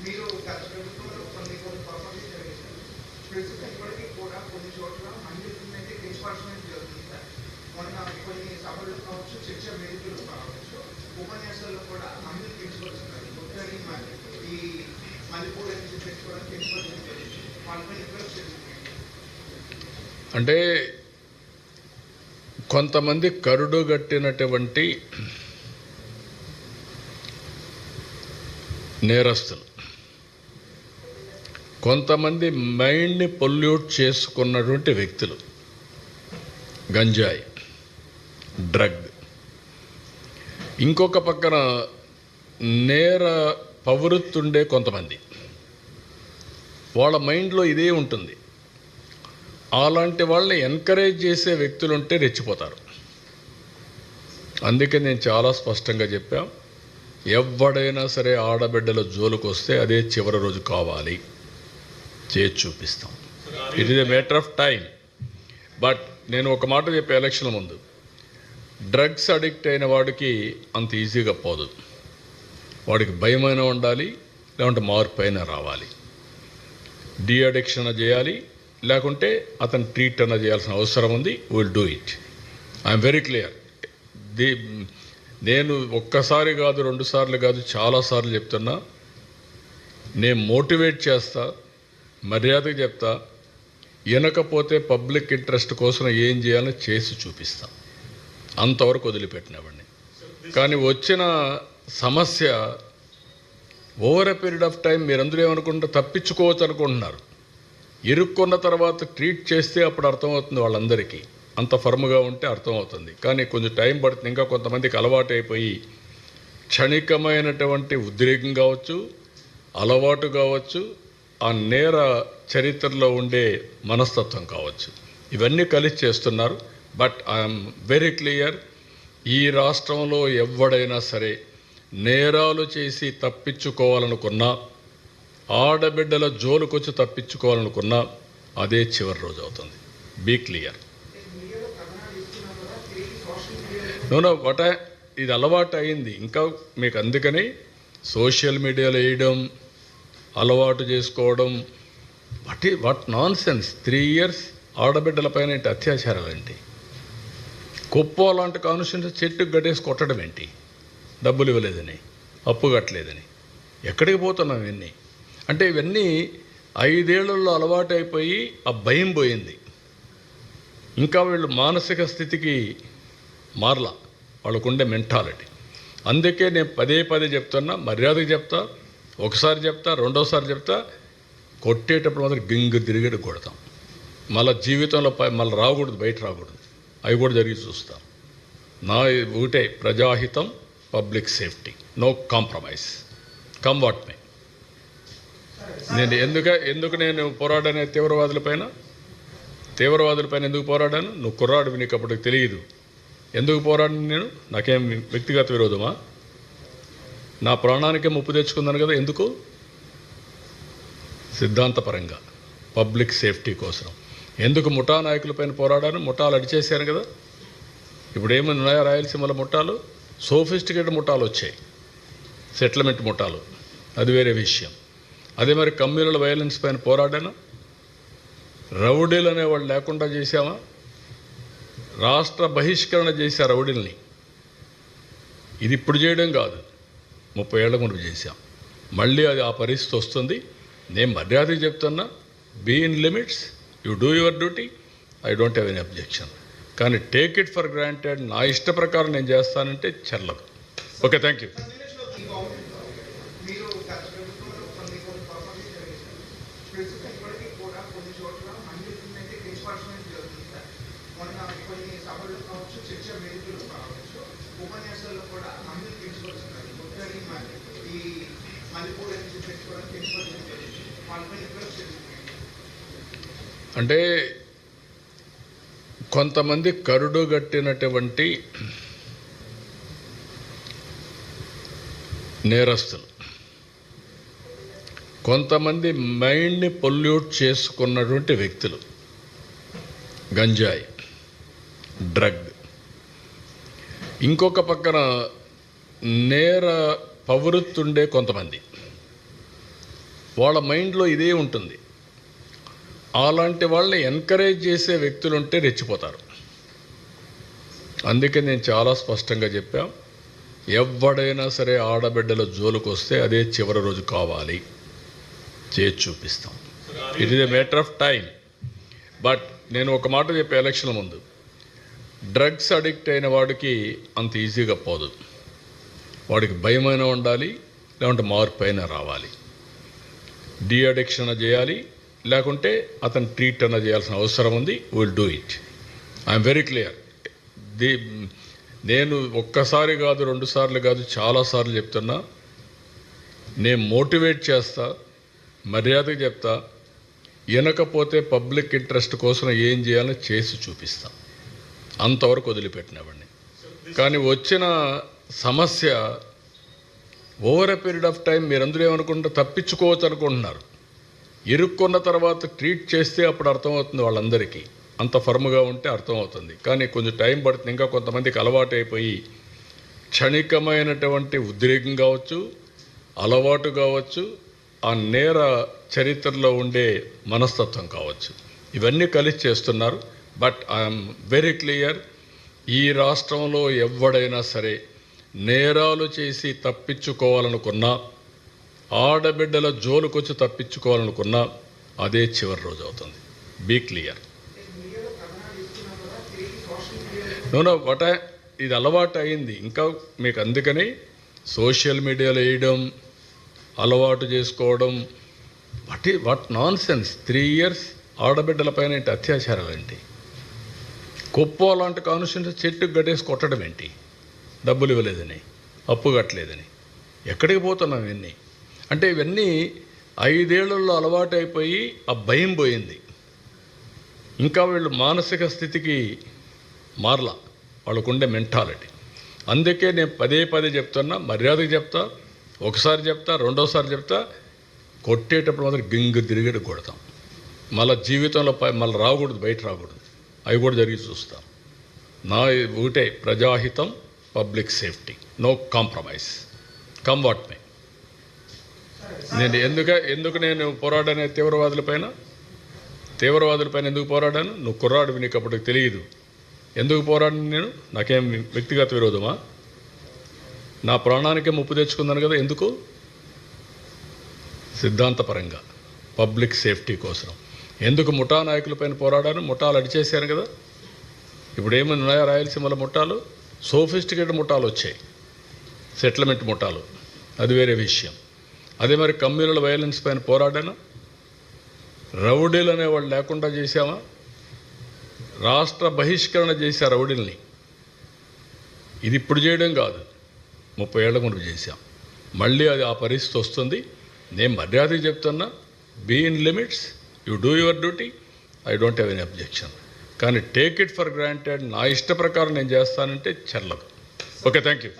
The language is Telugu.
మీరు గత ప్రభుత్వంలో కొన్ని పర్ఫార్మెన్స్ జరిగింది. ప్రస్తుతం ఇప్పటికీ కూడా కొన్ని చోట్ల మహిళలైతే ఎన్ఫోర్స్మెంట్ జరుగుతుంది సార్. మొన్న కొన్ని సభలు కావచ్చు, చర్చ వేదికలు కావచ్చు, ఉపన్యాసాల్లో కూడా మహిళలు తెలుసుకోవాల్సింది ఒక్కరి ఈ మణిపూర్ నుంచి పెట్టుకోవడానికి ఎన్ఫోర్స్మెంట్ జరిగింది. వాళ్ళపై ఇప్పుడు అంటే కొంతమంది కరుడుగట్టినటువంటి నేరస్తులు, కొంతమంది మైండ్ని పొల్యూట్ చేసుకున్నటువంటి వ్యక్తులు, గంజాయి, డ్రగ్, ఇంకొక పక్కన నేర ప్రవృత్తుండే కొంతమంది, వాళ్ళ మైండ్లో ఇదే ఉంటుంది. అలాంటి వాళ్ళని ఎంకరేజ్ చేసే వ్యక్తులు ఉంటే రెచ్చిపోతారు. అందుకే నేను చాలా స్పష్టంగా చెప్పా, ఎవడైనా సరే ఆడబిడ్డల జోలికి వస్తే అదే చివరి రోజు కావాలి, చేసి చూపిస్తాం. It is a matter of time. But నేను ఒక మాట చెప్పే ఎలక్షన్ ముందు, డ్రగ్స్ అడిక్ట్ అయిన వాడికి అంత ఈజీగా పోదు. వాడికి భయమైనా ఉండాలి, లేకుంటే మార్పు అయినా రావాలి. డీ అడిక్షన్ చేయాలి, లేకుంటే అతను ట్రీట్ అన్న చేయాల్సిన అవసరం ఉంది. Will do it. I'm very clear. నేను ఒక్కసారి కాదు, 2 సార్లు కాదు, చాలాసార్లు చెప్తున్నా. నేను మోటివేట్ చేస్తా, మర్యాదగా చెప్తా. వినకపోతే పబ్లిక్ ఇంట్రెస్ట్ కోసం ఏం చేయాలో చేసి చూపిస్తా. అంతవరకు వదిలిపెట్టినవాడిని. కానీ వచ్చిన సమస్య over a period of time మీరందరూ ఏమనుకుంటే తప్పించుకోవచ్చు అనుకుంటున్నారు. ఇరుక్కున్న తర్వాత ట్రీట్ చేస్తే అప్పుడు అర్థమవుతుంది వాళ్ళందరికీ. అంత ఫర్మ్గా ఉంటే అర్థమవుతుంది. కానీ కొంచెం టైం పడుతుంది. ఇంకా కొంతమందికి అలవాటు అయిపోయి క్షణికమైనటువంటి ఉద్రేకం కావచ్చు, అలవాటు కావచ్చు, ఆ నేర చరిత్రలో ఉండే మనస్తత్వం కావచ్చు, ఇవన్నీ కలిసి చేస్తున్నారు. బట్ ఐఎమ్ వెరీ క్లియర్, ఈ రాష్ట్రంలో ఎవడైనా సరే నేరాలు చేసి తప్పించుకోవాలనుకున్నా, ఆడబిడ్డల జోలుకొచ్చి తప్పించుకోవాలనుకున్నా అదే చివరి రోజు అవుతుంది. Be clear. నో ఇది అలవాటు అయింది. ఇంకా మీకు అందుకని సోషల్ మీడియాలో వేయడం, అలవాటు చేసుకోవడం, వాట్ నాన్ సెన్స్. 3 years ఆడబిడ్డల పైన ఏంటి అత్యాచారాలు ఏంటి? కుప్ప లాంటి కాన్స్టిట్యూన్సీ చెట్టుకు గడేసి కొట్టడం ఏంటి? డబ్బులు ఇవ్వలేదని, అప్పు కట్టలేదని. ఎక్కడికి పోతున్నాం ఇవన్నీ? అంటే ఇవన్నీ 5 ఏళ్లలో అలవాటు అయిపోయి ఆ భయం పోయింది. ఇంకా వీళ్ళు మానసిక స్థితికి మారలా, వాళ్ళకుండే మెంటాలిటీ. అందుకే నేను పదే చెప్తున్నా, మర్యాదగా చెప్తా. ఒకసారి చెప్తా, రెండోసారి చెప్తా. కొట్టేటప్పుడు మాత్రం గింగు తిరిగేటి కొడతాం. మళ్ళీ జీవితంలో మళ్ళీ రాకూడదు, బయట రాకూడదు. అవి కూడా జరిగి చూస్తాం. నా ఒకటే ప్రజాహితం, public safety, no compromise, come what may. నేను ఎందుకు నేను పోరాడాను తీవ్రవాదులపైన ఎందుకు పోరాడాను? నువ్వు కుర్రాడివి, నీకు అప్పటికి తెలియదు. ఎందుకు పోరాడాను నేను? నాకేం వ్యక్తిగత విరోధమా? నా ప్రాణానికే ముప్పు తెచ్చుకున్నాను కదా. ఎందుకు? సిద్ధాంతపరంగా, పబ్లిక్ సేఫ్టీ కోసం. ఎందుకు ముఠా నాయకులపైన పోరాడాను? ముఠాలు అడిచేశాను కదా. ఇప్పుడు ఏమైనా ఉన్నాయా రాయలసీమలో ముఠాలు? సోఫిస్టికేటెడ్ ముఠాలు వచ్చాయి, సెటిల్మెంట్ ముఠాలు, అది వేరే విషయం. అదే మరి కమ్యూనల్ వైలెన్స్ పైన పోరాడాను. రౌడీలు అనేవాళ్ళు లేకుండా చేశామా? రాష్ట్ర బహిష్కరణ చేశా రౌడీల్ని. ఇది ఇప్పుడు చేయడం కాదు, 30 ఏళ్ల ముందు చేశాం. మళ్ళీ అది ఆ పరిస్థితి వస్తుంది. నేను మర్యాదగా చెప్తున్నా, be in limits, you do your duty, I don't have any objection. కానీ టేక్ ఇట్ ఫర్ గ్రాంటెడ్, నా ఇష్ట ప్రకారం నేను చేస్తానంటే చెల్లదు. Okay, thank you. అంటే కొంతమంది కరుడుగట్టినటువంటి నేరస్తులు, కొంతమంది మైండ్ని పొల్యూట్ చేసుకున్నటువంటి వ్యక్తులు, గంజాయి, డ్రగ్, ఇంకొక పక్కన నేర ప్రవృత్తుండే కొంతమంది, వాళ్ళ మైండ్లో ఇదే ఉంటుంది. అలాంటి వాళ్ళని ఎంకరేజ్ చేసే వ్యక్తులు ఉంటే రెచ్చిపోతారు. అందుకే నేను చాలా స్పష్టంగా చెప్పాం, ఎవడైనా సరే ఆడబిడ్డల జోలికి వస్తే అదే చివరి రోజు కావాలి, చేసి చూపిస్తాం. It is a matter of time. But నేను ఒక మాట చెప్పే ఎలక్షన్ల ముందు, డ్రగ్స్ అడిక్ట్ అయిన వాడికి అంత ఈజీగా పోదు. వాడికి భయమైనా ఉండాలి, లేకుంటే మార్పు అయినా రావాలి. డీ అడిక్షన్ చేయాలి, లేకుంటే అతను ట్రీట్ అన్న చేయాల్సిన అవసరం ఉంది. Will do it. I'm very clear. నేను ఒక్కసారి కాదు, 2 సార్లు కాదు, చాలాసార్లు చెప్తున్నా. నేను మోటివేట్ చేస్తా, మర్యాదగా చెప్తా. వినకపోతే పబ్లిక్ ఇంట్రెస్ట్ కోసం ఏం చేయాలో చేసి చూపిస్తా. అంతవరకు వదిలిపెట్టినవాడిని. కానీ వచ్చిన సమస్య over a period of time మీరందరూ ఏమనుకుంటారు, తప్పించుకోవచ్చు అనుకుంటున్నారు. ఇరుక్కున్న తర్వాత ట్రీట్ చేస్తే అప్పుడు అర్థమవుతుంది వాళ్ళందరికీ. అంత ఫర్మ్గా ఉంటే అర్థమవుతుంది. కానీ కొంచెం టైం పడుతుంది. ఇంకా కొంతమందికి అలవాటు అయిపోయి క్షణికమైనటువంటి ఉద్రేకం కావచ్చు, అలవాటు కావచ్చు, ఆ నేర చరిత్రలో ఉండే మనస్తత్వం కావచ్చు, ఇవన్నీ కలిసి చేస్తున్నారు. బట్ ఐఎమ్ వెరీ క్లియర్, ఈ రాష్ట్రంలో ఎవడైనా సరే నేరాలు చేసి తప్పించుకోవాలనుకున్నా, ఆడబిడ్డల జోలుకొచ్చి తప్పించుకోవాలనుకున్నా అదే చివరి రోజు అవుతుంది. Be clear. నో ఇది అలవాటు అయింది. ఇంకా మీకు అందుకని సోషల్ మీడియాలో వేయడం, అలవాటు చేసుకోవడం, వాట్ నాన్ సెన్స్. 3 years ఆడబిడ్డల పైన ఏంటి అత్యాచారాలు ఏంటి? కుప్ప లాంటి కాన్స్టిట్యూన్సీ చెట్టుకు గట్టేసి కొట్టడం ఏంటి? డబ్బులు ఇవ్వలేదని, అప్పు కట్టలేదని. ఎక్కడికి పోతున్నాం ఇవన్నీ? అంటే ఇవన్నీ 5 ఏళ్లలో అలవాటు అయిపోయి ఆ భయం పోయింది. ఇంకా వీళ్ళు మానసిక స్థితికి మారలా, వాళ్ళకుండే మెంటాలిటీ. అందుకే నేను పదే చెప్తున్నా, మర్యాదగా చెప్తా. ఒకసారి చెప్తా, రెండోసారి చెప్తా. కొట్టేటప్పుడు మాత్రం గింగు తిరిగేటి కొడతాం. మళ్ళీ జీవితంలో మళ్ళీ రాకూడదు, బయట రాకూడదు. అవి కూడా జరిగి చూస్తాం. నా ఒకటే, ప్రజాహితం, public safety, no compromise, come what may. నేను ఎందుకు నేను పోరాడాను తీవ్రవాదులపైన ఎందుకు పోరాడాను? నువ్వు కుర్రాడివి, నీకు అప్పటికి తెలియదు. ఎందుకు పోరాడాను నేను? నాకేం వ్యక్తిగత విరోధమా? నా ప్రాణానికే ముప్పు తెచ్చుకున్నాను కదా. ఎందుకు? సిద్ధాంతపరంగా, పబ్లిక్ సేఫ్టీ కోసం. ఎందుకు ముఠా నాయకులపైన పోరాడాను? ముఠాలు అడిచేశాను కదా. ఇప్పుడు ఏమైనా ఉన్నాయా రాయలసీమలో ముఠాలు? సోఫిస్టికేటెడ్ ముఠాలు వచ్చాయి, సెటిల్మెంట్ ముఠాలు, అది వేరే విషయం. అదే మరి కమ్యూనల్ వైలెన్స్ పైన పోరాడాను. రౌడీలు అనేవాళ్ళు లేకుండా చేశామా? రాష్ట్ర బహిష్కరణ చేశా రౌడీల్ని. ఇది ఇప్పుడు చేయడం కాదు, 30 ఏళ్ల ముందు చేశాం. మళ్ళీ అది ఆ పరిస్థితి వస్తుంది. నేను మర్యాదగా చెప్తున్నా, be in limits, you do your duty, I don't have any objection. కానీ టేక్ ఇట్ ఫర్ గ్రాంటెడ్, నా ఇష్ట ప్రకారం నేను చేస్తానంటే చెల్లదు. Okay, thank you.